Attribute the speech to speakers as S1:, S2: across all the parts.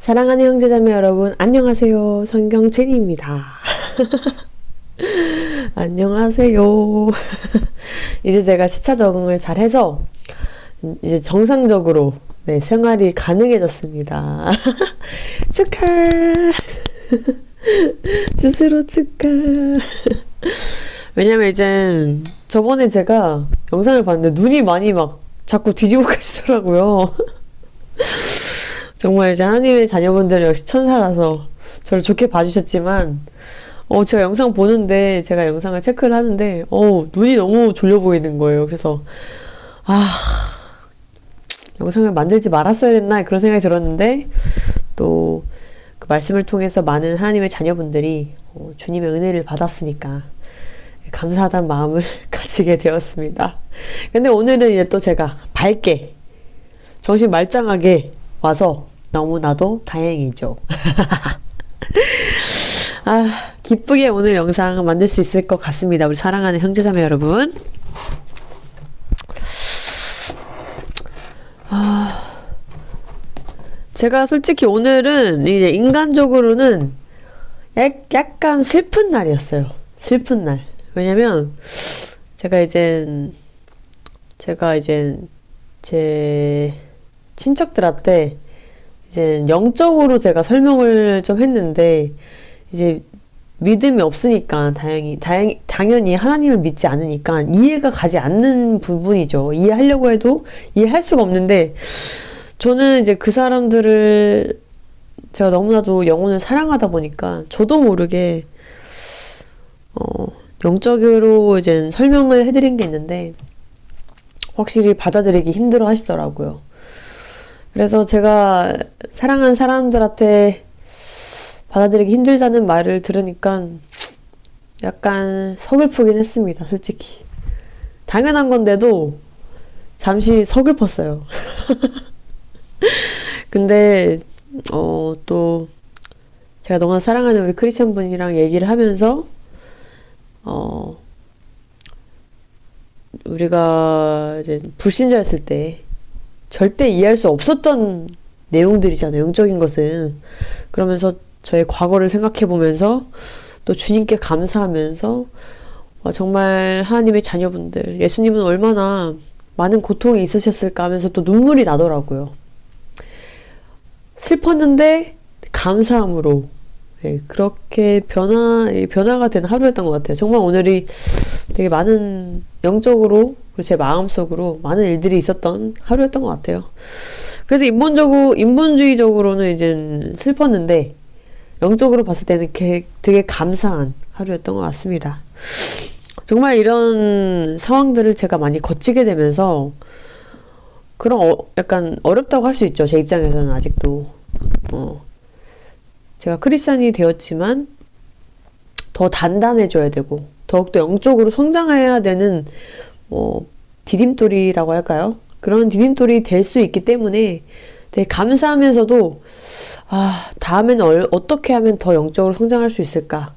S1: 사랑하는 형제자매 여러분, 안녕하세요. 성경제니입니다. 안녕하세요. 이제 제가 시차 적응을 잘 해서 이제 정상적으로 생활이 가능해졌습니다. 축하! 스스로 축하! 왜냐면 이젠 저번에 제가 영상을 봤는데 눈이 많이 막 자꾸 뒤집어 가시더라고요. 정말 이제 하나님의 자녀분들 역시 천사라서 저를 좋게 봐주셨지만 제가 영상 보는데 제가 영상을 체크를 하는데 눈이 너무 졸려 보이는 거예요. 그래서 영상을 만들지 말았어야 됐나 그런 생각이 들었는데 또 그 말씀을 통해서 많은 하나님의 자녀분들이 주님의 은혜를 받았으니까 감사하다는 마음을 가지게 되었습니다. 근데 오늘은 이제 또 제가 밝게 정신 말짱하게 와서 너무나도 다행이죠. 기쁘게 오늘 영상 만들 수 있을 것 같습니다. 우리 사랑하는 형제자매 여러분. 제가 솔직히 오늘은 이제 인간적으로는 약간 슬픈 날이었어요. 슬픈 날. 왜냐면 제가 이제 제 친척들한테 이제 영적으로 제가 설명을 좀 했는데 이제 믿음이 없으니까 당연히 하나님을 믿지 않으니까 이해가 가지 않는 부분이죠. 이해하려고 해도 이해할 수가 없는데 저는 이제 그 사람들을 제가 너무나도 영혼을 사랑하다 보니까 저도 모르게 영적으로 이제 설명을 해드린 게 있는데 확실히 받아들이기 힘들어 하시더라고요. 그래서 제가 사랑하는 사람들한테 받아들이기 힘들다는 말을 들으니까 약간 서글프긴 했습니다. 솔직히. 당연한 건데도 잠시 서글펐어요. 근데 또 제가 너무나 사랑하는 우리 크리스천 분이랑 얘기를 하면서 우리가 이제 불신자였을 때 절대 이해할 수 없었던 내용들이잖아요. 영적인 것은. 그러면서 저의 과거를 생각해 보면서 또 주님께 감사하면서 정말 하나님의 자녀분들, 예수님은 얼마나 많은 고통이 있으셨을까 하면서 또 눈물이 나더라고요. 슬펐는데 감사함으로 그렇게 변화가 된 하루였던 것 같아요. 정말 오늘이 되게 많은 영적으로 그리고 제 마음속으로 많은 일들이 있었던 하루였던 것 같아요. 그래서 인본주의적으로는 이제 슬펐는데 영적으로 봤을 때는 되게 감사한 하루였던 것 같습니다. 정말 이런 상황들을 제가 많이 거치게 되면서 그런 약간 어렵다고 할 수 있죠. 제 입장에서는 아직도 제가 크리스찬이 되었지만 더 단단해져야 되고 더욱더 영적으로 성장해야 되는 디딤돌이라고 할까요? 그런 디딤돌이 될 수 있기 때문에 되게 감사하면서도 다음에는 어떻게 하면 더 영적으로 성장할 수 있을까?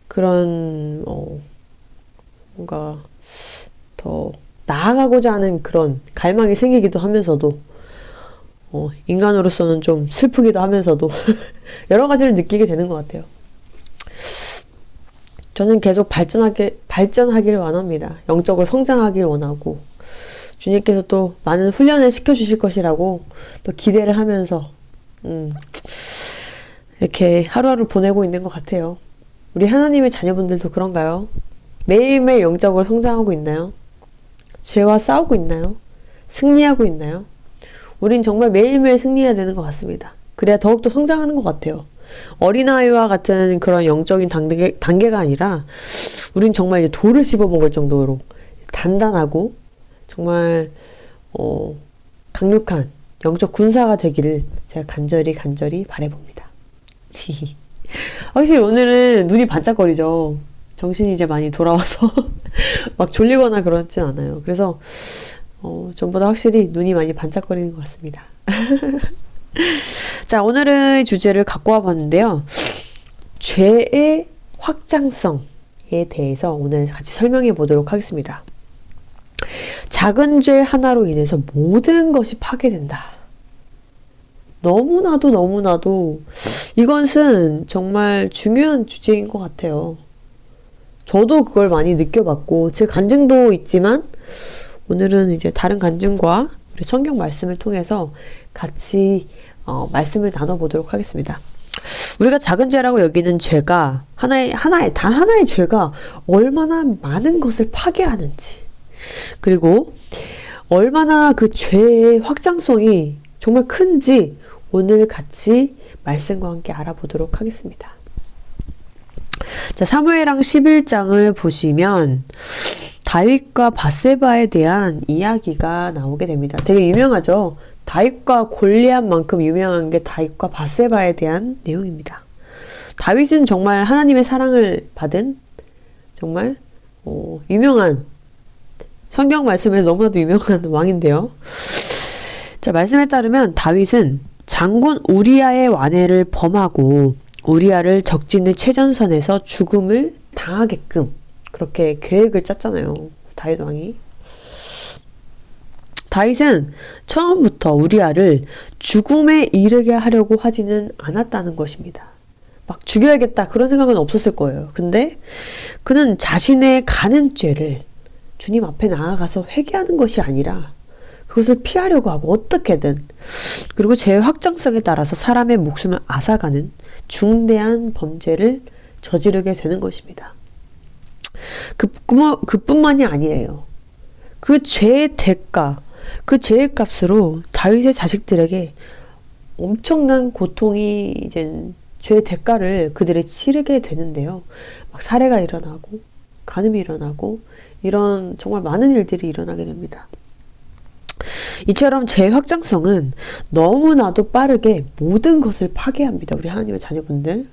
S1: 그런 뭔가 더 나아가고자 하는 그런 갈망이 생기기도 하면서도 인간으로서는 좀 슬프기도 하면서도 여러 가지를 느끼게 되는 것 같아요. 저는 계속 발전하기를 원합니다. 영적으로 성장하기를 원하고 주님께서 또 많은 훈련을 시켜주실 것이라고 또 기대를 하면서 이렇게 하루하루 보내고 있는 것 같아요. 우리 하나님의 자녀분들도 그런가요? 매일매일 영적으로 성장하고 있나요? 죄와 싸우고 있나요? 승리하고 있나요? 우린 정말 매일매일 승리해야 되는 것 같습니다. 그래야 더욱더 성장하는 것 같아요. 어린아이와 같은 그런 영적인 단계가 아니라 우린 정말 이제 돌을 씹어먹을 정도로 단단하고 정말 강력한 영적 군사가 되기를 제가 간절히 바라봅니다. 확실히 오늘은 눈이 반짝거리죠. 정신이 이제 많이 돌아와서 막 졸리거나 그렇진 않아요. 그래서 전보다 확실히 눈이 많이 반짝거리는 것 같습니다. 자, 오늘의 주제를 갖고 와봤는데요. 죄의 확장성에 대해서 오늘 같이 설명해 보도록 하겠습니다. 작은 죄 하나로 인해서 모든 것이 파괴된다. 너무나도 이것은 정말 중요한 주제인 것 같아요. 저도 그걸 많이 느껴봤고 제 간증도 있지만 오늘은 이제 다른 간증과 우리 성경 말씀을 통해서 같이 말씀을 나눠보도록 하겠습니다. 우리가 작은 죄라고 여기는 죄가 단 하나의 죄가 얼마나 많은 것을 파괴하는지, 그리고 얼마나 그 죄의 확장성이 정말 큰지 오늘 같이 말씀과 함께 알아보도록 하겠습니다. 자, 사무엘상 11장을 보시면 다윗과 밧세바에 대한 이야기가 나오게 됩니다. 되게 유명하죠. 다윗과 골리앗만큼 유명한 게 다윗과 밧세바에 대한 내용입니다. 다윗은 정말 하나님의 사랑을 받은 정말 유명한, 성경 말씀에서 너무나도 유명한 왕인데요. 자, 말씀에 따르면 다윗은 장군 우리아의 완해를 범하고 우리아를 적진의 최전선에서 죽음을 당하게끔 그렇게 계획을 짰잖아요. 다윗 왕이. 다윗은 처음부터 우리아를 죽음에 이르게 하려고 하지는 않았다는 것입니다. 막 죽여야겠다 그런 생각은 없었을 거예요. 근데 그는 자신의 간음죄를 주님 앞에 나아가서 회개하는 것이 아니라 그것을 피하려고 하고 어떻게든, 그리고 죄의 확장성에 따라서 사람의 목숨을 앗아가는 중대한 범죄를 저지르게 되는 것입니다. 그뿐만이 아니래요. 그 죄의 대가, 그 죄의 값으로 다윗의 자식들에게 엄청난 고통이 이제 죄의 대가를 그들이 치르게 되는데요. 막 살해가 일어나고 간음이 일어나고 이런 정말 많은 일들이 일어나게 됩니다. 이처럼 죄의 확장성은 너무나도 빠르게 모든 것을 파괴합니다. 우리 하나님의 자녀분들.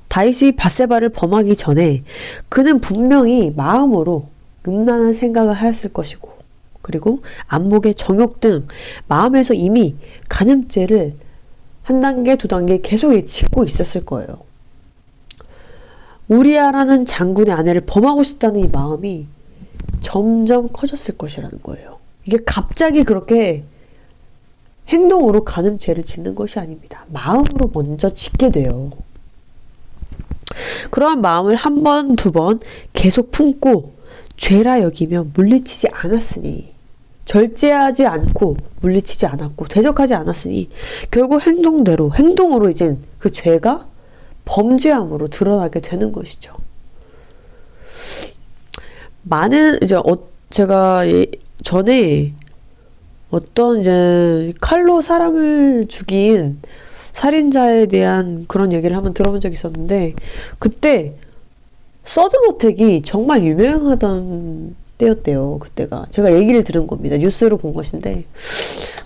S1: 다윗이 밧세바를 범하기 전에 그는 분명히 마음으로 음란한 생각을 하였을 것이고, 그리고 안목의 정욕 등 마음에서 이미 간음죄를 한 단계 두 단계 계속 짓고 있었을 거예요. 우리아라는 장군의 아내를 범하고 싶다는 이 마음이 점점 커졌을 것이라는 거예요. 이게 갑자기 그렇게 행동으로 간음죄를 짓는 것이 아닙니다. 마음으로 먼저 짓게 돼요. 그러한 마음을 한 번, 두 번 계속 품고 죄라 여기며 물리치지 않았으니, 절제하지 않고 물리치지 않았고 대적하지 않았으니 결국 행동으로 이제 그 죄가 범죄함으로 드러나게 되는 것이죠. 제가 전에 어떤 이제 칼로 사람을 죽인 살인자에 대한 그런 얘기를 한번 들어본 적이 있었는데, 그때 서든어택이 정말 유명하던 때였대요. 그때가 제가 얘기를 들은 겁니다. 뉴스로 본 것인데,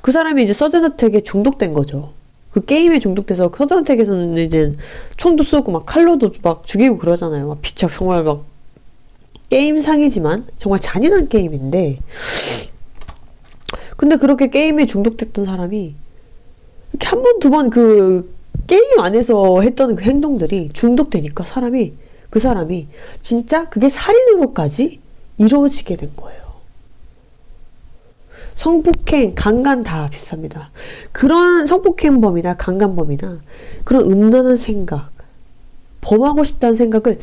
S1: 그 사람이 이제 서든어택에 중독된 거죠. 그 게임에 중독돼서 서든어택에서는 이제 총도 쏘고 막 칼로도 막 죽이고 그러잖아요. 막 비쳐 정말 막 게임상이지만 정말 잔인한 게임인데, 근데 그렇게 게임에 중독됐던 사람이 이렇게 한 번, 두 번 그 게임 안에서 했던 그 행동들이 중독되니까 그 사람이 진짜 그게 살인으로까지 이루어지게 된 거예요. 성폭행, 강간 다 비슷합니다. 그런 성폭행범이나 강간범이나 그런 음란한 생각, 범하고 싶다는 생각을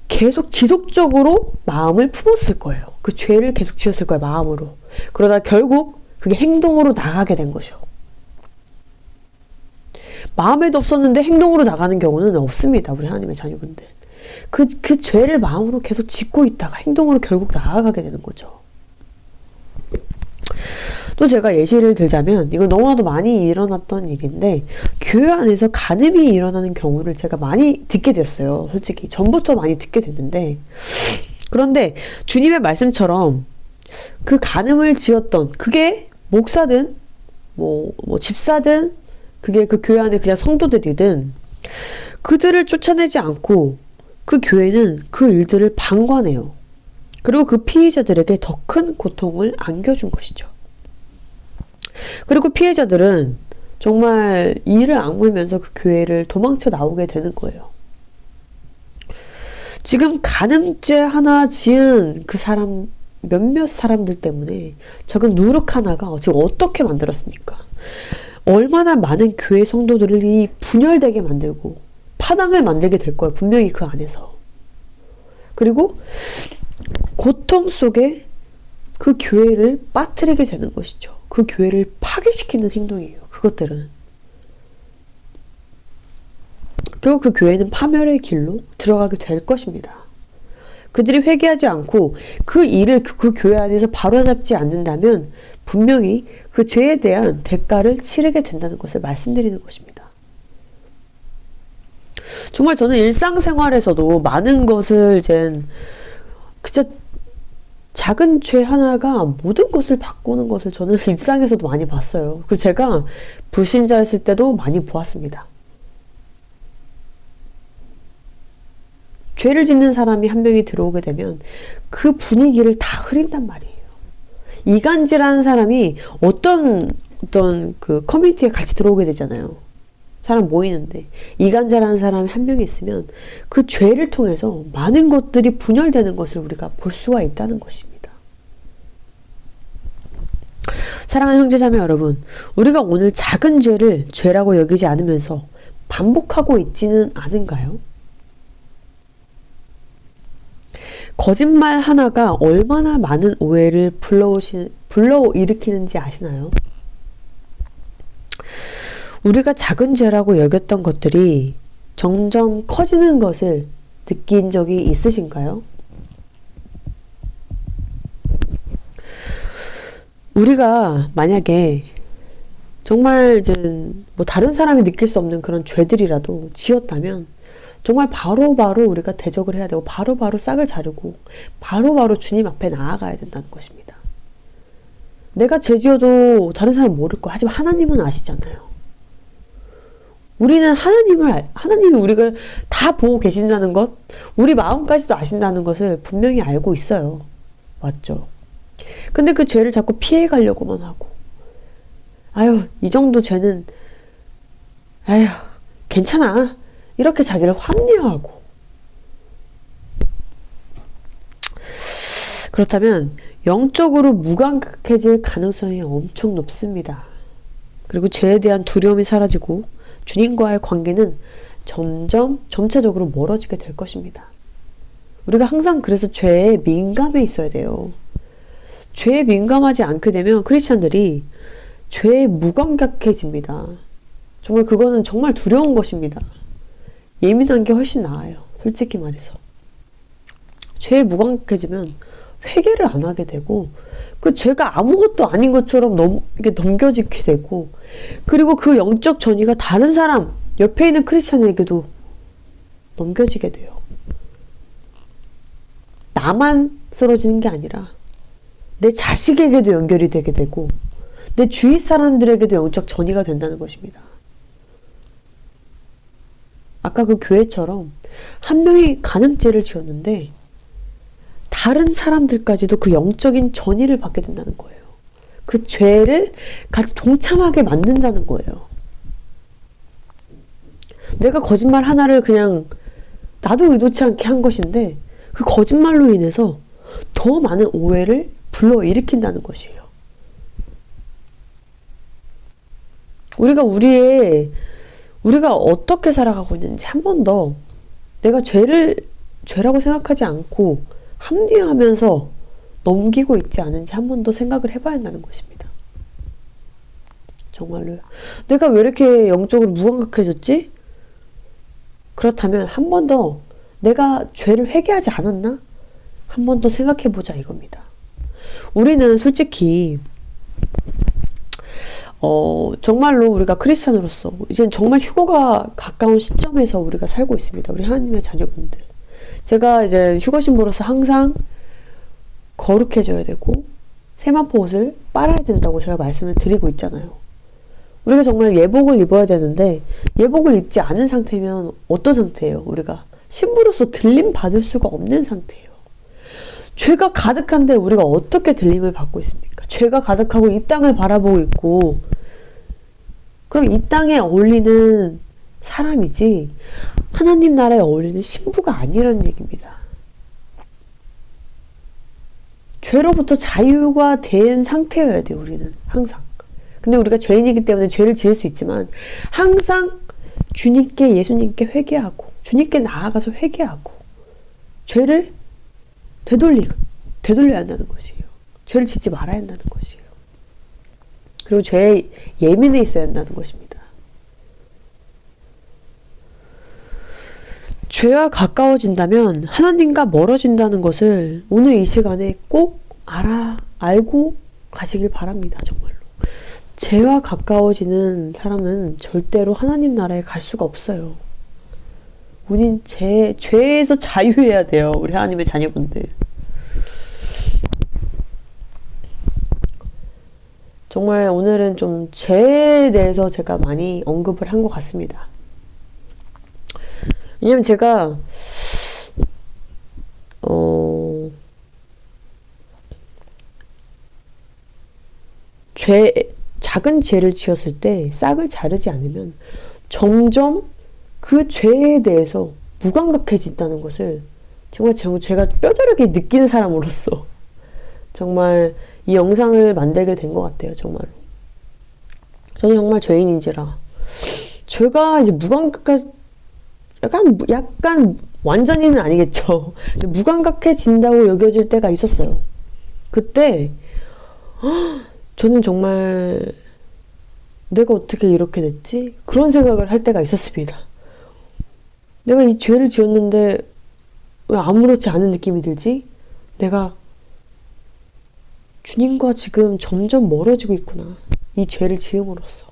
S1: 계속 지속적으로 마음을 품었을 거예요. 그 죄를 계속 지었을 거예요, 마음으로. 그러다 결국 그게 행동으로 나가게 된 거죠. 마음에도 없었는데 행동으로 나가는 경우는 없습니다. 우리 하나님의 자녀분들. 그 죄를 마음으로 계속 짓고 있다가 행동으로 결국 나아가게 되는 거죠. 또 제가 예시를 들자면, 이건 너무나도 많이 일어났던 일인데, 교회 안에서 간음이 일어나는 경우를 제가 많이 듣게 됐어요. 솔직히 전부터 많이 듣게 됐는데, 그런데 주님의 말씀처럼 그 간음을 지었던, 그게 목사든 뭐 집사든 그게 그 교회 안에 그냥 성도들이든, 그들을 쫓아내지 않고 그 교회는 그 일들을 방관해요. 그리고 그 피해자들에게 더 큰 고통을 안겨준 것이죠. 그리고 피해자들은 정말 이를 악물면서 그 교회를 도망쳐 나오게 되는 거예요. 지금 간음죄 하나 지은 그 사람, 몇몇 사람들 때문에 적은 누룩 하나가 지금 어떻게 만들었습니까? 얼마나 많은 교회 성도들이 분열되게 만들고 파당을 만들게 될 거예요. 분명히 그 안에서. 그리고 고통 속에 그 교회를 빠뜨리게 되는 것이죠. 그 교회를 파괴시키는 행동이에요. 그것들은. 결국 그 교회는 파멸의 길로 들어가게 될 것입니다. 그들이 회개하지 않고 그 일을 그 교회 안에서 바로잡지 않는다면 분명히 그 죄에 대한 대가를 치르게 된다는 것을 말씀드리는 것입니다. 정말 저는 일상생활에서도 많은 것을 진짜 작은 죄 하나가 모든 것을 바꾸는 것을 저는 일상에서도 많이 봤어요. 그리고 제가 불신자였을 때도 많이 보았습니다. 죄를 짓는 사람이 한 명이 들어오게 되면 그 분위기를 다 흐린단 말이에요. 이간질하는 사람이 어떤 그 커뮤니티에 같이 들어오게 되잖아요. 사람 모이는데 이간질하는 사람이 한 명이 있으면 그 죄를 통해서 많은 것들이 분열되는 것을 우리가 볼 수가 있다는 것입니다. 사랑하는 형제자매 여러분, 우리가 오늘 작은 죄를 죄라고 여기지 않으면서 반복하고 있지는 않은가요? 거짓말 하나가 얼마나 많은 오해를 불러일으키는지 아시나요? 우리가 작은 죄라고 여겼던 것들이 점점 커지는 것을 느낀 적이 있으신가요? 우리가 만약에 정말 뭐 다른 사람이 느낄 수 없는 그런 죄들이라도 지었다면 정말 바로바로 우리가 대적을 해야 되고 바로바로 싹을 자르고 바로바로 주님 앞에 나아가야 된다는 것입니다. 내가 죄 지어도 다른 사람은 모를 거야. 하지만 하나님은 아시잖아요. 우리는 하나님이 우리를 다 보고 계신다는 것, 우리 마음까지도 아신다는 것을 분명히 알고 있어요. 맞죠? 근데 그 죄를 자꾸 피해 가려고만 하고, 이 정도 죄는, 괜찮아. 이렇게 자기를 합리화하고. 그렇다면 영적으로 무감각해질 가능성이 엄청 높습니다. 그리고 죄에 대한 두려움이 사라지고 주님과의 관계는 점차적으로 멀어지게 될 것입니다. 우리가 항상 그래서 죄에 민감해 있어야 돼요. 죄에 민감하지 않게 되면 크리스찬들이 죄에 무감각해집니다. 정말 그거는 정말 두려운 것입니다. 예민한 게 훨씬 나아요. 솔직히 말해서. 죄에 무감각해지면 회개를 안 하게 되고 그 죄가 아무것도 아닌 것처럼 이렇게 넘겨지게 되고, 그리고 그 영적 전이가 다른 사람, 옆에 있는 크리스찬에게도 넘겨지게 돼요. 나만 쓰러지는 게 아니라 내 자식에게도 연결이 되게 되고 내 주위 사람들에게도 영적 전이가 된다는 것입니다. 아까 그 교회처럼 한 명이 간음죄를 지었는데 다른 사람들까지도 그 영적인 전이를 받게 된다는 거예요. 그 죄를 같이 동참하게 만든다는 거예요. 내가 거짓말 하나를 그냥 나도 의도치 않게 한 것인데 그 거짓말로 인해서 더 많은 오해를 불러일으킨다는 것이에요. 우리가 어떻게 살아가고 있는지 한 번 더 내가 죄라고 생각하지 않고 합리화하면서 넘기고 있지 않은지 한 번 더 생각을 해봐야 한다는 것입니다. 정말로요. 내가 왜 이렇게 영적으로 무감각해졌지? 그렇다면 한 번 더 내가 죄를 회개하지 않았나? 한 번 더 생각해보자 이겁니다. 우리는 솔직히 정말로 우리가 크리스찬으로서 이젠 정말 휴거가 가까운 시점에서 우리가 살고 있습니다. 우리 하나님의 자녀분들. 제가 이제 휴거 신부로서 항상 거룩해져야 되고 세마포 옷을 빨아야 된다고 제가 말씀을 드리고 있잖아요. 우리가 정말 예복을 입어야 되는데 예복을 입지 않은 상태면 어떤 상태예요? 우리가 신부로서 들림 받을 수가 없는 상태예요. 죄가 가득한데 우리가 어떻게 들림을 받고 있습니까? 죄가 가득하고 이 땅을 바라보고 있고, 그럼 이 땅에 어울리는 사람이지 하나님 나라에 어울리는 신부가 아니라는 얘기입니다. 죄로부터 자유가 된 상태여야 돼요. 우리는 항상. 근데 우리가 죄인이기 때문에 죄를 지을 수 있지만 항상 주님께, 예수님께 회개하고 주님께 나아가서 회개하고 죄를 되돌려야 한다는 것이에요. 죄를 짓지 말아야 한다는 것이에요. 그리고 죄에 예민해 있어야 한다는 것입니다. 죄와 가까워진다면 하나님과 멀어진다는 것을 오늘 이 시간에 꼭 알고 가시길 바랍니다. 정말로. 죄와 가까워지는 사람은 절대로 하나님 나라에 갈 수가 없어요. 우린 죄에서 자유해야 돼요. 우리 하나님의 자녀분들. 정말 오늘은 좀 죄에 대해서 제가 많이 언급을 한 것 같습니다. 왜냐면 제가 작은 죄를 지었을 때 싹을 자르지 않으면 점점 그 죄에 대해서 무감각해진다는 것을 정말 제가 뼈저리게 느끼는 사람으로서 정말 이 영상을 만들게 된 것 같아요. 정말로. 저는 정말 죄인인지라 죄가 이제 약간 완전히는 아니겠죠. 무감각해진다고 여겨질 때가 있었어요. 그때 저는 정말 내가 어떻게 이렇게 됐지? 그런 생각을 할 때가 있었습니다. 내가 이 죄를 지었는데 왜 아무렇지 않은 느낌이 들지? 내가 주님과 지금 점점 멀어지고 있구나. 이 죄를 지음으로써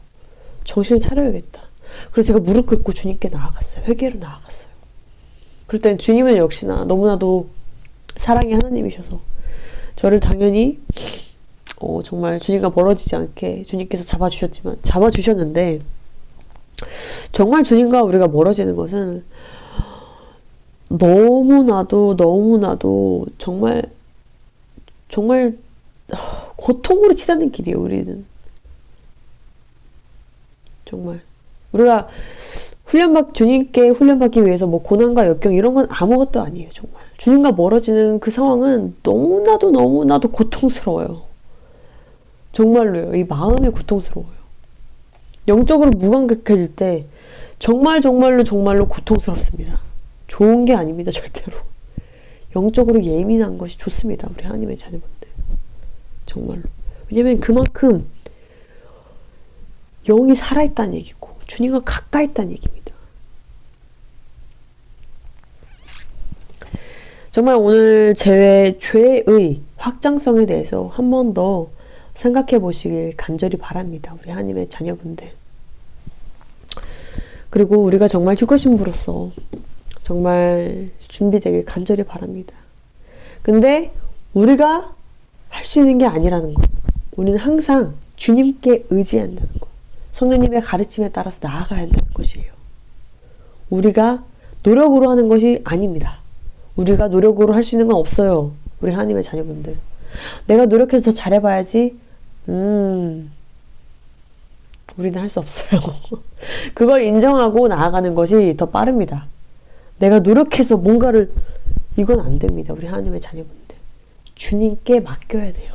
S1: 정신을 차려야겠다. 그래서 제가 무릎 꿇고 주님께 나아갔어요. 회개로 나아갔어요. 그럴 땐 주님은 역시나 너무나도 사랑의 하나님이셔서 저를 당연히 정말 주님과 멀어지지 않게 주님께서 잡아주셨는데 정말 주님과 우리가 멀어지는 것은 너무나도 정말 고통으로 치닫는 길이에요. 우리는 정말 우리가 주님께 훈련받기 위해서 뭐 고난과 역경 이런 건 아무것도 아니에요. 정말 주님과 멀어지는 그 상황은 너무나도 고통스러워요. 정말로요. 이 마음이 고통스러워요. 영적으로 무감각해질 때 정말로 고통스럽습니다. 좋은 게 아닙니다. 절대로. 영적으로 예민한 것이 좋습니다. 우리 하나님의 자녀분들. 정말로. 왜냐면 그만큼 영이 살아있다는 얘기고 주님과 가까이 있다는 얘기입니다. 정말 오늘 죄의 확장성에 대해서 한 번 더 생각해 보시길 간절히 바랍니다. 우리 하나님의 자녀분들. 그리고 우리가 정말 휴거신부로서 정말 준비되길 간절히 바랍니다. 근데 우리가 할 수 있는 게 아니라는 것. 우리는 항상 주님께 의지한다는 것. 성령님의 가르침에 따라서 나아가야 한다는 것이에요. 우리가 노력으로 하는 것이 아닙니다. 우리가 노력으로 할 수 있는 건 없어요. 우리 하나님의 자녀분들. 내가 노력해서 더 잘해봐야지. 우리는 할 수 없어요. 그걸 인정하고 나아가는 것이 더 빠릅니다. 내가 노력해서 뭔가를 이건 안 됩니다. 우리 하나님의 자녀분들. 주님께 맡겨야 돼요.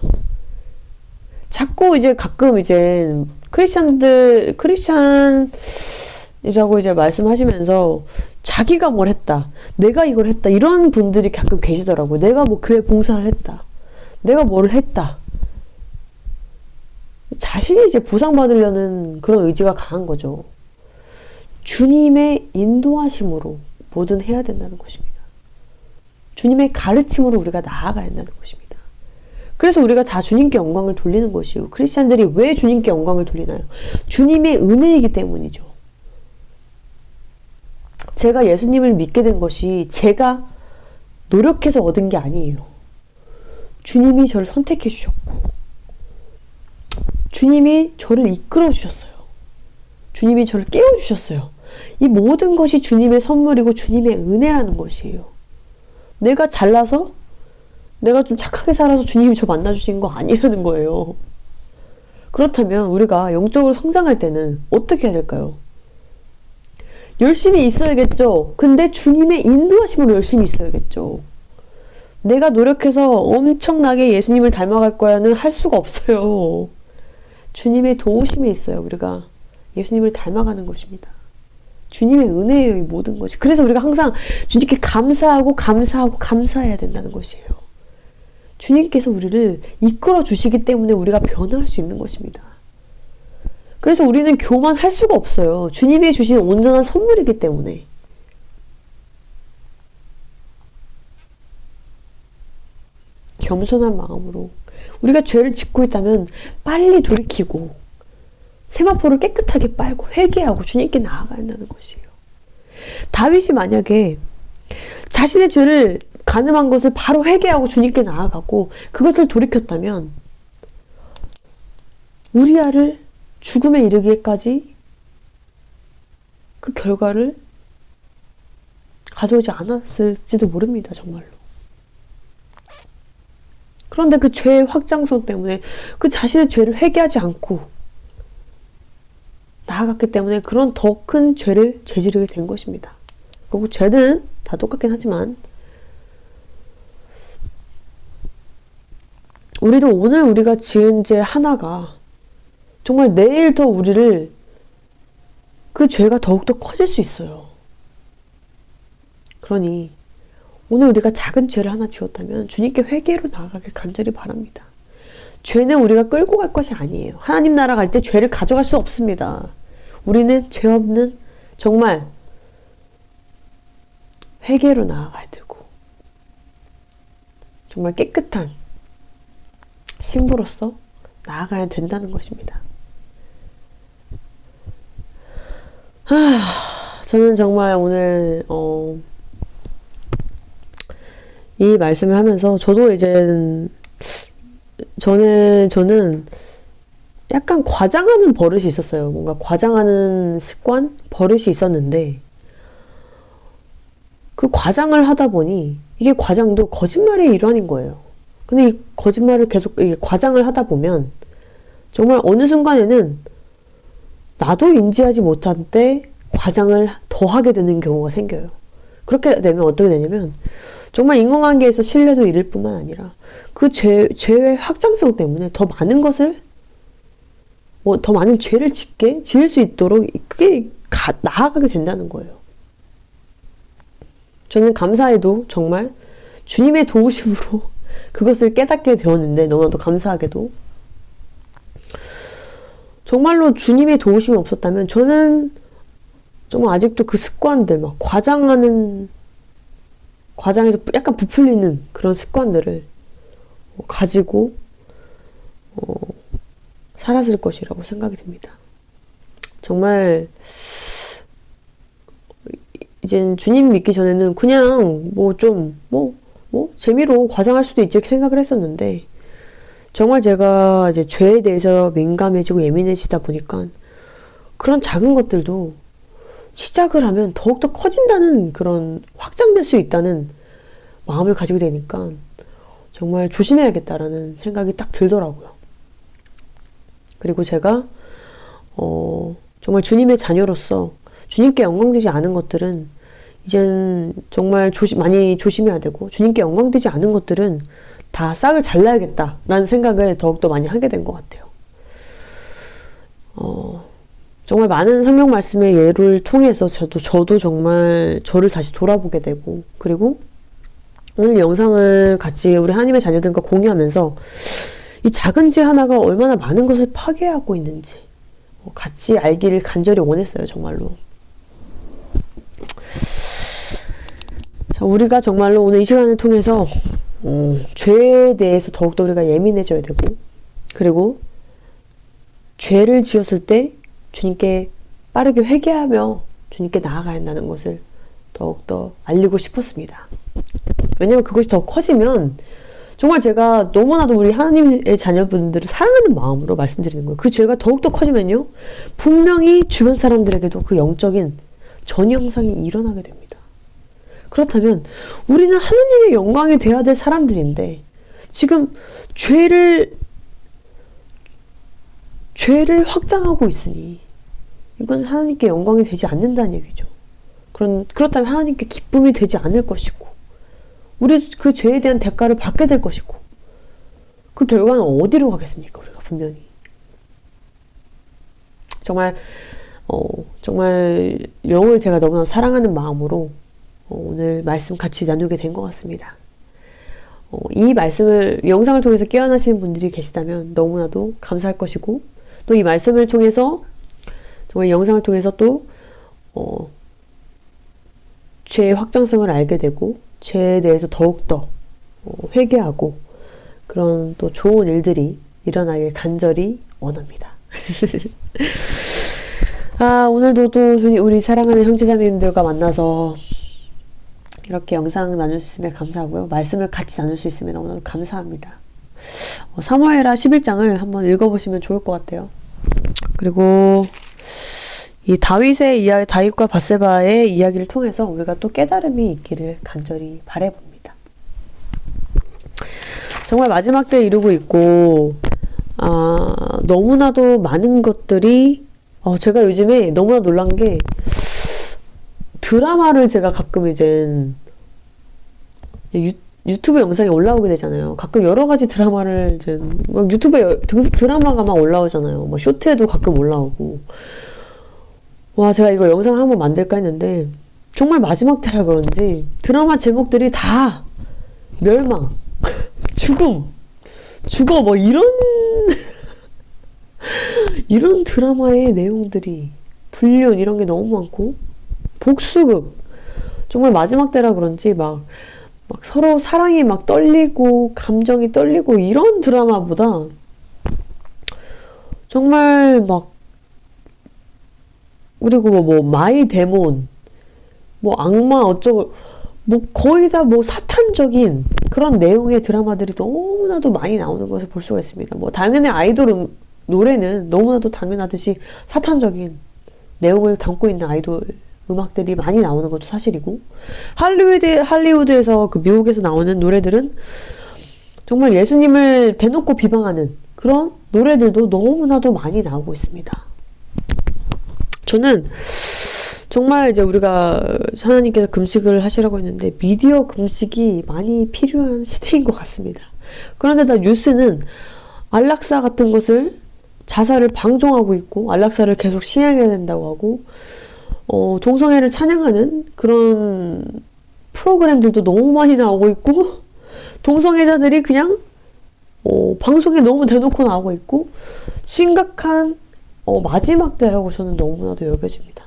S1: 자꾸 이제 가끔 이제 크리스찬이라고 이제 말씀하시면서 자기가 뭘 했다. 내가 이걸 했다. 이런 분들이 가끔 계시더라고요. 내가 뭐 교회 봉사를 했다. 내가 뭘 했다. 자신이 이제 보상받으려는 그런 의지가 강한 거죠. 주님의 인도하심으로 뭐든 해야 된다는 것입니다. 주님의 가르침으로 우리가 나아가야 한다는 것입니다. 그래서 우리가 다 주님께 영광을 돌리는 것이요. 크리스찬들이 왜 주님께 영광을 돌리나요? 주님의 은혜이기 때문이죠. 제가 예수님을 믿게 된 것이 제가 노력해서 얻은 게 아니에요. 주님이 저를 선택해 주셨고 주님이 저를 이끌어 주셨어요. 주님이 저를 깨워 주셨어요. 이 모든 것이 주님의 선물이고 주님의 은혜라는 것이에요. 내가 잘나서 내가 좀 착하게 살아서 주님이 저 만나주신 거 아니라는 거예요. 그렇다면 우리가 영적으로 성장할 때는 어떻게 해야 될까요? 열심히 있어야겠죠. 근데 주님의 인도하심으로 열심히 있어야겠죠. 내가 노력해서 엄청나게 예수님을 닮아갈 거야는 할 수가 없어요. 주님의 도우심에 있어요. 우리가 예수님을 닮아가는 것입니다. 주님의 은혜예요, 이 모든 것이. 그래서 우리가 항상 주님께 감사하고 감사하고 감사해야 된다는 것이에요. 주님께서 우리를 이끌어 주시기 때문에 우리가 변화할 수 있는 것입니다. 그래서 우리는 교만할 수가 없어요. 주님이 주신 온전한 선물이기 때문에. 겸손한 마음으로 우리가 죄를 짓고 있다면 빨리 돌이키고 세마포를 깨끗하게 빨고 회개하고 주님께 나아가야 한다는 것이에요. 다윗이 만약에 자신의 죄를 간음한 것을 바로 회개하고 주님께 나아가고 그것을 돌이켰다면 우리아를 죽음에 이르기까지 그 결과를 가져오지 않았을지도 모릅니다. 정말로. 그런데 그 죄의 확장성 때문에 그 자신의 죄를 회개하지 않고 나아갔기 때문에 그런 더 큰 죄를 저지르게 된 것입니다. 그리고 죄는 다 똑같긴 하지만 우리도 오늘 우리가 지은 죄 하나가 정말 내일 더 우리를 그 죄가 더욱더 커질 수 있어요. 그러니 오늘 우리가 작은 죄를 하나 지었다면 주님께 회개로 나아가길 간절히 바랍니다. 죄는 우리가 끌고 갈 것이 아니에요. 하나님 나라 갈 때 죄를 가져갈 수 없습니다. 우리는 죄 없는 정말 회개로 나아가야 되고 정말 깨끗한 신부로서 나아가야 된다는 것입니다. 저는 정말 오늘 이 말씀을 하면서 저도 이제 저는 약간 과장하는 버릇이 있었어요. 뭔가 과장하는 습관, 버릇이 있었는데 그 과장을 하다 보니 이게 과장도 거짓말의 일환인 거예요. 근데 이 거짓말을 계속 과장을 하다 보면 정말 어느 순간에는 나도 인지하지 못한 때 과장을 더 하게 되는 경우가 생겨요. 그렇게 되면 어떻게 되냐면 정말 인간관계에서 신뢰도 잃을 뿐만 아니라 그 죄의 확장성 때문에 더 많은 것을 더 많은 죄를 지을 수 있도록 그게 나아가게 된다는 거예요. 저는 감사해도 정말 주님의 도우심으로 그것을 깨닫게 되었는데 너무나도 감사하게도 정말로 주님의 도우심이 없었다면 저는 정말 아직도 그 습관들 막 과장해서 약간 부풀리는 그런 습관들을 가지고 살았을 것이라고 생각이 듭니다. 정말 이제 주님 믿기 전에는 그냥 재미로 과장할 수도 있지 생각을 했었는데 정말 제가 이제 죄에 대해서 민감해지고 예민해지다 보니까 그런 작은 것들도 시작을 하면 더욱더 커진다는 그런 확장될 수 있다는 마음을 가지게 되니까 정말 조심해야겠다라는 생각이 딱 들더라고요. 그리고 제가 정말 주님의 자녀로서 주님께 영광되지 않은 것들은 이젠 정말 많이 조심해야 되고 주님께 영광되지 않은 것들은 다 싹을 잘라야겠다라는 생각을 더욱더 많이 하게 된 것 같아요. 정말 많은 성경 말씀의 예를 통해서 저도 정말 저를 다시 돌아보게 되고 그리고 오늘 영상을 같이 우리 하나님의 자녀들과 공유하면서 이 작은 죄 하나가 얼마나 많은 것을 파괴하고 있는지 같이 알기를 간절히 원했어요. 정말로. 자, 우리가 정말로 오늘 이 시간을 통해서 죄에 대해서 더욱더 우리가 예민해져야 되고 그리고 죄를 지었을 때 주님께 빠르게 회개하며 주님께 나아가야 한다는 것을 더욱더 알리고 싶었습니다. 왜냐면 그것이 더 커지면 정말 제가 너무나도 우리 하나님의 자녀분들을 사랑하는 마음으로 말씀드리는 거예요. 그 죄가 더욱더 커지면요 분명히 주변 사람들에게도 그 영적인 전형상이 일어나게 됩니다. 그렇다면 우리는 하나님의 영광이 되어야 될 사람들인데 지금 죄를 확장하고 있으니 이건 하나님께 영광이 되지 않는다는 얘기죠. 그렇다면 하나님께 기쁨이 되지 않을 것이고 우리 그 죄에 대한 대가를 받게 될 것이고 그 결과는 어디로 가겠습니까? 우리가 분명히 정말 영을 제가 너무나 사랑하는 마음으로 오늘 말씀 같이 나누게 된 것 같습니다. 이 말씀을 영상을 통해서 깨어나시는 분들이 계시다면 너무나도 감사할 것이고, 또 이 말씀을 통해서 정말 영상을 통해서 또 죄의 확장성을 알게 되고 죄에 대해서 더욱더 회개하고 그런 또 좋은 일들이 일어나길 간절히 원합니다. 오늘도 또 우리 사랑하는 형제자매님들과 만나서 이렇게 영상 나눌 수 있으면 감사하고요. 말씀을 같이 나눌 수 있으면 너무나도 감사합니다. 사무엘하 11장을 한번 읽어보시면 좋을 것 같아요. 그리고 이 다윗의 이야기, 다윗과 밧세바의 이야기를 통해서 우리가 또 깨달음이 있기를 간절히 바라봅니다. 정말 마지막 때에 이르고 있고, 너무나도 많은 것들이, 제가 요즘에 너무나 놀란 게, 드라마를 제가 가끔 이제 유튜브 영상이 올라오게 되잖아요. 가끔 여러 가지 드라마를 이제 막 유튜브에 드라마가 막 올라오잖아요. 뭐 쇼트에도 가끔 올라오고. 와, 제가 이거 영상 한번 만들까 했는데 정말 마지막 때라 그런지 드라마 제목들이 다 멸망, 죽음, 죽어 뭐 이런 이런 드라마의 내용들이 불륜 이런 게 너무 많고 복수극 정말 마지막 때라 그런지 막 서로 사랑이 막 떨리고 감정이 떨리고 이런 드라마보다 정말 막 그리고 뭐 마이 데몬 뭐 악마 어쩌고 뭐 거의 다 뭐 사탄적인 그런 내용의 드라마들이 너무나도 많이 나오는 것을 볼 수가 있습니다. 뭐 당연히 아이돌 노래는 너무나도 당연하듯이 사탄적인 내용을 담고 있는 아이돌 음악들이 많이 나오는 것도 사실이고, 할리우드에서 그 미국에서 나오는 노래들은 정말 예수님을 대놓고 비방하는 그런 노래들도 너무나도 많이 나오고 있습니다. 저는 정말 이제 우리가 하나님께서 금식을 하시라고 했는데 미디어 금식이 많이 필요한 시대인 것 같습니다. 그런데다 뉴스는 안락사 같은 것을 자살을 방종하고 있고 안락사를 계속 시행해야 된다고 하고 동성애를 찬양하는 그런 프로그램들도 너무 많이 나오고 있고 동성애자들이 그냥 방송에 너무 대놓고 나오고 있고 심각한 마지막 때라고 저는 너무나도 여겨집니다.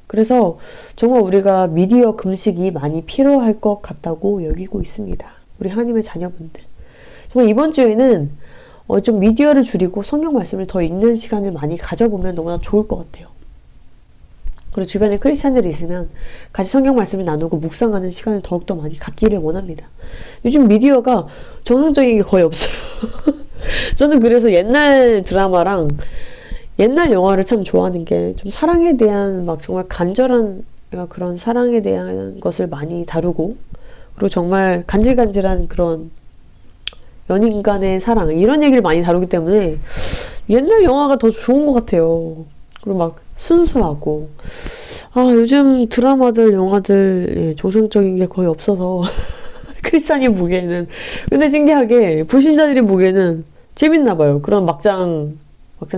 S1: 그래서 정말 우리가 미디어 금식이 많이 필요할 것 같다고 여기고 있습니다. 우리 하나님의 자녀분들. 정말 이번 주에는 좀 미디어를 줄이고 성경 말씀을 더 읽는 시간을 많이 가져보면 너무나 좋을 것 같아요. 그리고 주변에 크리스찬들이 있으면 같이 성경 말씀을 나누고 묵상하는 시간을 더욱더 많이 갖기를 원합니다. 요즘 미디어가 정상적인 게 거의 없어요. 저는 그래서 옛날 드라마랑 옛날 영화를 참 좋아하는 게 좀 사랑에 대한 막 정말 간절한 그런 사랑에 대한 것을 많이 다루고 그리고 정말 간질간질한 그런 연인 간의 사랑 이런 얘기를 많이 다루기 때문에 옛날 영화가 더 좋은 것 같아요. 그리고 막 순수하고 요즘 드라마들 영화들 정상적인 게 거의 없어서 크리스찬이 보기에는 근데 신기하게 불신자들이 보기에는 재밌나 봐요. 그런 막장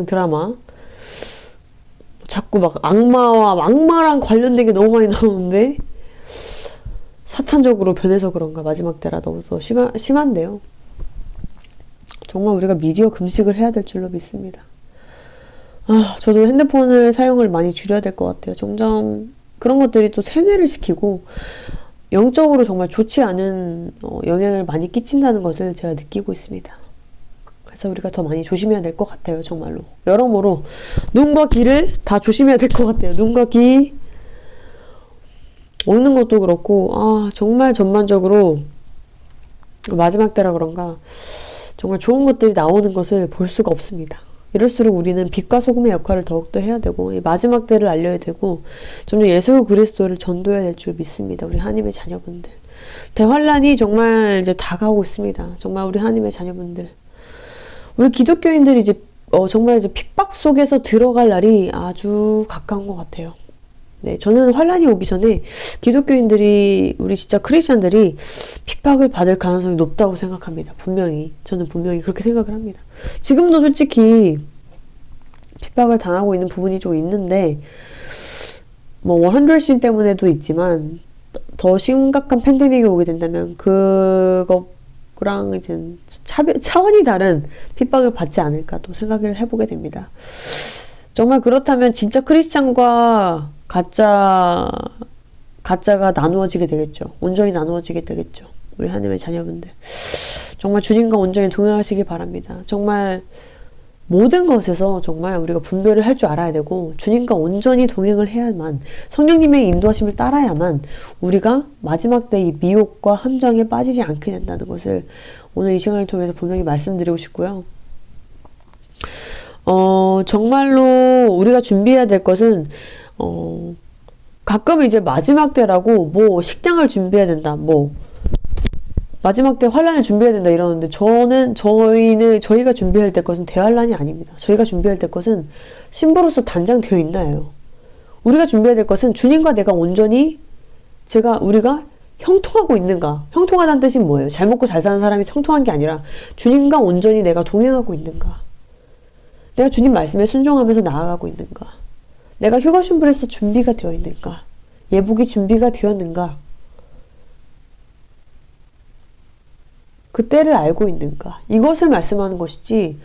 S1: 드라마 자꾸 막 악마랑 관련된 게 너무 많이 나오는데 사탄적으로 변해서 그런가 마지막 때라 너무 더 심한데요. 정말 우리가 미디어 금식을 해야 될 줄로 믿습니다. 저도 핸드폰을 사용을 많이 줄여야 될 것 같아요. 점점 그런 것들이 또 세뇌를 시키고 영적으로 정말 좋지 않은 영향을 많이 끼친다는 것을 제가 느끼고 있습니다. 그래서 우리가 더 많이 조심해야 될 것 같아요. 정말로. 여러모로 눈과 귀를 다 조심해야 될 것 같아요. 눈과 귀 먹는 것도 그렇고 정말 전반적으로 마지막 때라 그런가 정말 좋은 것들이 나오는 것을 볼 수가 없습니다. 이럴수록 우리는 빛과 소금의 역할을 더욱더 해야 되고 이 마지막 때를 알려야 되고 점점 예수 그리스도를 전도해야 될 줄 믿습니다. 우리 하나님의 자녀분들. 대환란이 정말 이제 다가오고 있습니다. 정말 우리 하나님의 자녀분들. 우리 기독교인들이 이제 정말 이제 핍박 속에서 들어갈 날이 아주 가까운 것 같아요. 네, 저는 환란이 오기 전에 기독교인들이, 우리 진짜 크리스천들이 핍박을 받을 가능성이 높다고 생각합니다. 분명히. 저는 분명히 그렇게 생각을 합니다. 지금도 솔직히 핍박을 당하고 있는 부분이 좀 있는데, 뭐, 100씬 때문에도 있지만, 더 심각한 팬데믹이 오게 된다면, 그거랑 이제 차원이 다른 핍박을 받지 않을까 또 생각을 해보게 됩니다. 정말 그렇다면 진짜 크리스찬과 가짜가 나누어지게 되겠죠. 온전히 나누어지게 되겠죠. 우리 하나님의 자녀분들. 정말 주님과 온전히 동행하시길 바랍니다. 정말 모든 것에서 정말 우리가 분별을 할 줄 알아야 되고, 주님과 온전히 동행을 해야만, 성령님의 인도하심을 따라야만 우리가 마지막 때 이 미혹과 함정에 빠지지 않게 된다는 것을 오늘 이 시간을 통해서 분명히 말씀드리고 싶고요. 정말로 우리가 준비해야 될 것은, 가끔 이제 마지막 때라고 뭐 식량을 준비해야 된다, 뭐 마지막 때 환란을 준비해야 된다 이러는데, 저희가 준비해야 될 것은 대환란이 아닙니다. 저희가 준비해야 될 것은 신부로서 단장되어 있나요? 우리가 준비해야 될 것은 주님과 내가 온전히 우리가 형통하고 있는가. 형통하다는 뜻이 뭐예요? 잘 먹고 잘 사는 사람이 형통한 게 아니라 주님과 온전히 내가 동행하고 있는가. 내가 주님 말씀에 순종하면서 나아가고 있는가. 내가 휴거신불에서 준비가 되어 있는가. 예복이 준비가 되었는가. 그 때를 알고 있는가. 이것을 말씀하는 것이지,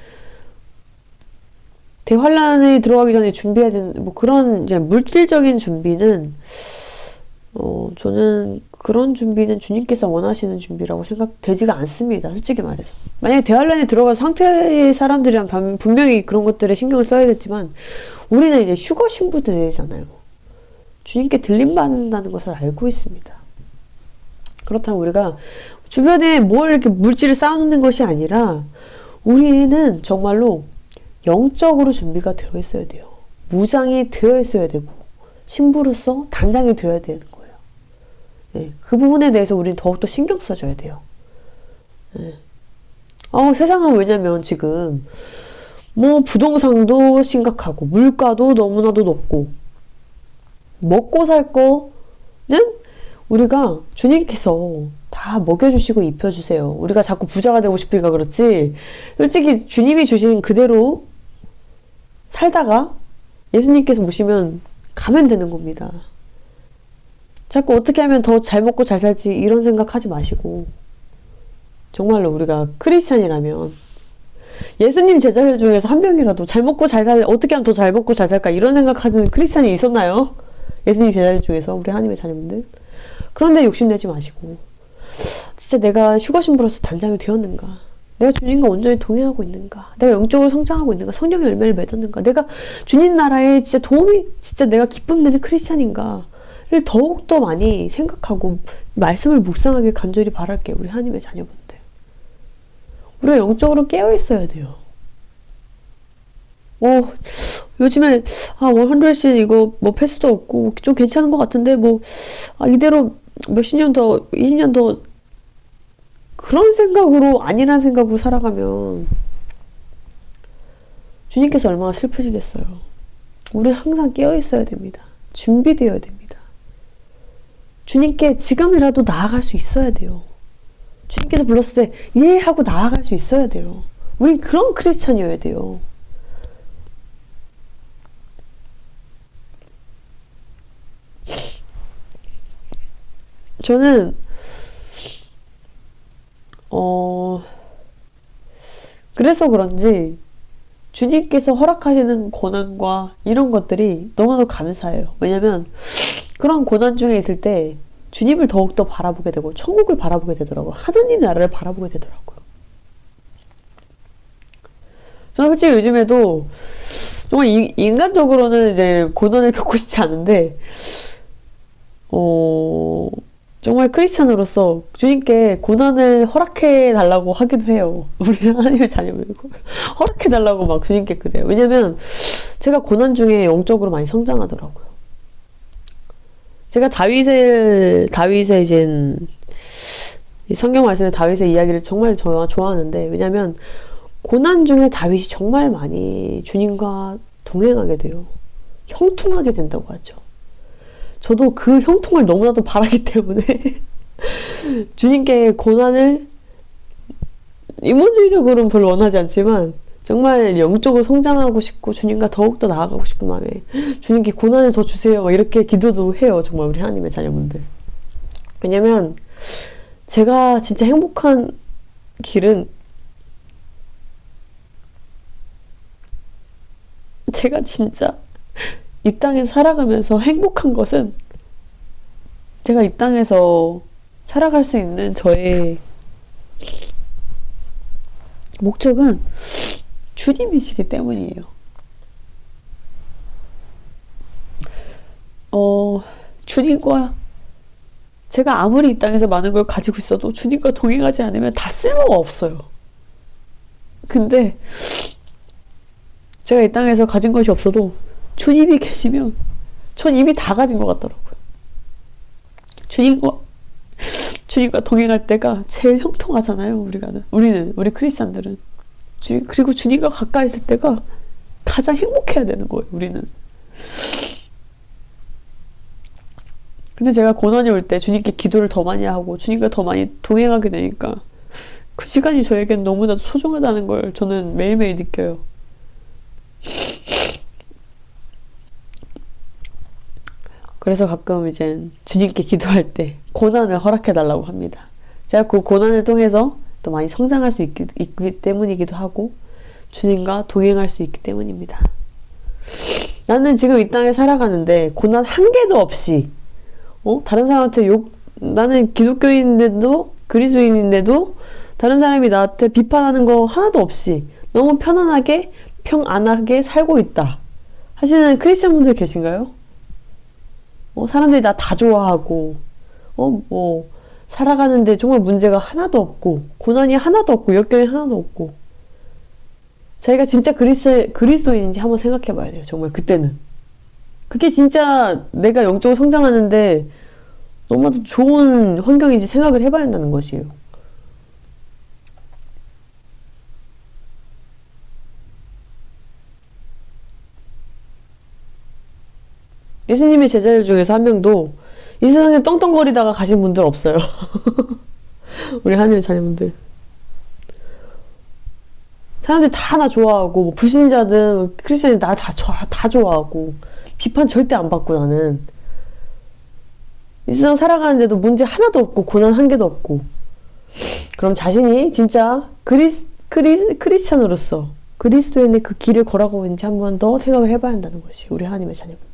S1: 대환란에 들어가기 전에 준비해야 되는 뭐 그런 이제 물질적인 준비는, 저는 그런 준비는 주님께서 원하시는 준비라고 생각되지가 않습니다. 솔직히 말해서. 만약에 대환란에 들어간 상태의 사람들이랑 분명히 그런 것들에 신경을 써야겠지만, 우리는 이제 휴거 신부들이잖아요. 주님께 들림받는다는 것을 알고 있습니다. 그렇다면 우리가 주변에 뭘 이렇게 물질을 쌓아놓는 것이 아니라, 우리는 정말로 영적으로 준비가 되어 있어야 돼요. 무장이 되어 있어야 되고, 신부로서 단장이 되어야 되는 거예요. 네, 그 부분에 대해서 우리는 더욱더 신경 써줘야 돼요. 네. 세상은 왜냐면 지금 뭐 부동산도 심각하고, 물가도 너무나도 높고, 먹고 살 거는 우리가 주님께서 다 먹여주시고 입혀주세요. 우리가 자꾸 부자가 되고 싶으니까 그렇지, 솔직히 주님이 주신 그대로 살다가 예수님께서 모시면 가면 되는 겁니다. 자꾸 어떻게 하면 더 잘 먹고 잘 살지 이런 생각하지 마시고, 정말로 우리가 크리스찬이라면 예수님 제자들 중에서 한 명이라도 잘 먹고 어떻게 하면 더 잘 먹고 잘 살까 이런 생각하는 크리스찬이 있었나요? 예수님 제자들 중에서, 우리 하나님의 자녀분들. 그런데 욕심내지 마시고, 진짜 내가 휴거신부로서 단장이 되었는가, 내가 주님과 온전히 동행하고 있는가, 내가 영적으로 성장하고 있는가, 성령의 열매를 맺었는가, 내가 주님 나라에 진짜 내가 기쁨 내는 크리스찬인가를 더욱더 많이 생각하고 말씀을 묵상하길 간절히 바랄게요. 우리 하나님의 자녀분들. 우리가 영적으로 깨어있어야 돼요. 요즘에 100씬 이거 뭐 패스도 없고 좀 괜찮은 것 같은데, 이대로 몇십 년 더, 20년 더 그런 생각으로, 아니란 생각으로 살아가면 주님께서 얼마나 슬프시겠어요. 우리 항상 깨어있어야 됩니다. 준비되어야 됩니다. 주님께 지금이라도 나아갈 수 있어야 돼요. 주님께서 불렀을 때 예 하고 나아갈 수 있어야 돼요. 우린 그런 크리스찬이어야 돼요. 저는 그래서 그런지 주님께서 허락하시는 고난과 이런 것들이 너무나도 감사해요. 왜냐면 그런 고난 중에 있을 때 주님을 더욱더 바라보게 되고, 천국을 바라보게 되더라고요. 하나님 나라를 바라보게 되더라고요. 저는 솔직히 요즘에도 정말 인간적으로는 이제 고난을 겪고 싶지 않은데, 정말 크리스찬으로서 주님께 고난을 허락해 달라고 하기도 해요. 우리 하나님의 자녀들 허락해 달라고 막 주님께 그래요. 왜냐면 제가 고난 중에 영적으로 많이 성장하더라고요. 제가 다윗의 이제 성경 말씀의 다윗의 이야기를 정말 좋아하는데, 왜냐면 고난 중에 다윗이 정말 많이 주님과 동행하게 돼요. 형통하게 된다고 하죠. 저도 그 형통을 너무나도 바라기 때문에 주님께 고난을 인본주의적으로는 별로 원하지 않지만 정말 영적으로 성장하고 싶고 주님과 더욱더 나아가고 싶은 마음에 주님께 고난을 더 주세요 이렇게 기도도 해요. 정말 우리 하나님의 자녀분들. 왜냐면 제가 진짜 행복한 길은 제가 진짜 이 땅에 살아가면서 행복한 것은 제가 이 땅에서 살아갈 수 있는 저의 목적은 주님이시기 때문이에요. 주님과 제가 아무리 이 땅에서 많은 걸 가지고 있어도 주님과 동행하지 않으면 다 쓸모가 없어요. 근데 제가 이 땅에서 가진 것이 없어도 주님이 계시면 전 이미 다 가진 것 같더라고요. 주님과 동행할 때가 제일 형통하잖아요. 우리 크리스찬들은. 그리고 주님과 가까이 있을 때가 가장 행복해야 되는 거예요. 우리는. 근데 제가 고난이 올 때 주님께 기도를 더 많이 하고 주님과 더 많이 동행하게 되니까 그 시간이 저에겐 너무나도 소중하다는 걸 저는 매일매일 느껴요. 그래서 가끔 이제 주님께 기도할 때 고난을 허락해달라고 합니다. 제가 그 고난을 통해서 또 많이 성장할 수 있기 때문이기도 하고 주님과 동행할 수 있기 때문입니다. 나는 지금 이 땅에 살아가는데 고난 한 개도 없이 다른 사람한테 나는 기독교인인데도 그리스도인인데도 다른 사람이 나한테 비판하는 거 하나도 없이 너무 편안하게 평안하게 살고 있다 하시는 크리스찬 분들 계신가요? 사람들이 나 다 좋아하고 살아가는데 정말 문제가 하나도 없고 고난이 하나도 없고 역경이 하나도 없고 자기가 진짜 그리스도인인지 한번 생각해 봐야 돼요. 정말 그때는 그게 진짜 내가 영적으로 성장하는데 너무나도 좋은 환경인지 생각을 해봐야 한다는 것이에요. 예수님의 제자들 중에서 한 명도 이 세상에 떵떵거리다가 가신 분들 없어요. 우리 하나님의 자녀분들. 사람들이 다 나 좋아하고 뭐 불신자든 크리스천이 나 다 좋아하고 비판 절대 안 받고 나는 이 세상 살아가는데도 문제 하나도 없고 고난 한 개도 없고 그럼 자신이 진짜 크리스찬으로서 그리스도인의 그 길을 걸어가고 있는지 한 번 더 생각을 해봐야 한다는 것이 우리 하나님의 자녀분들.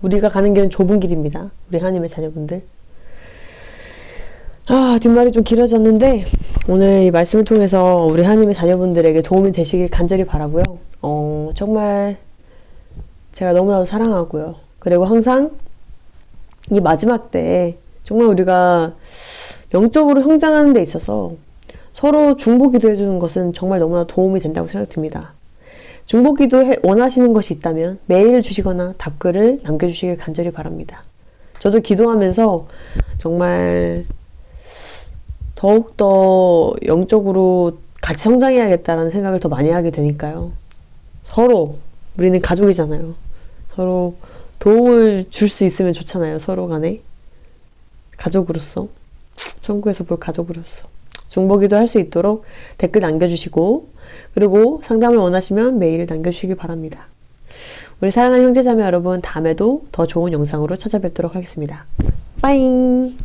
S1: 우리가 가는 길은 좁은 길입니다. 우리 하나님의 자녀분들. 뒷말이 좀 길어졌는데 오늘 이 말씀을 통해서 우리 하나님의 자녀분들에게 도움이 되시길 간절히 바라고요. 정말 제가 너무나도 사랑하고요. 그리고 항상 이 마지막 때에 정말 우리가 영적으로 성장하는 데 있어서 서로 중보기도 해주는 것은 정말 너무나 도움이 된다고 생각됩니다. 중보기도 원하시는 것이 있다면 메일을 주시거나 답글을 남겨주시길 간절히 바랍니다. 저도 기도하면서 정말 더욱더 영적으로 같이 성장해야겠다라는 생각을 더 많이 하게 되니까요. 서로 우리는 가족이잖아요. 서로 도움을 줄 수 있으면 좋잖아요. 서로 간에 가족으로서 천국에서 볼 가족으로서 중보기도 할 수 있도록 댓글 남겨주시고 그리고 상담을 원하시면 메일을 남겨주시길 바랍니다. 우리 사랑하는 형제자매 여러분, 다음에도 더 좋은 영상으로 찾아뵙도록 하겠습니다. 빠잉!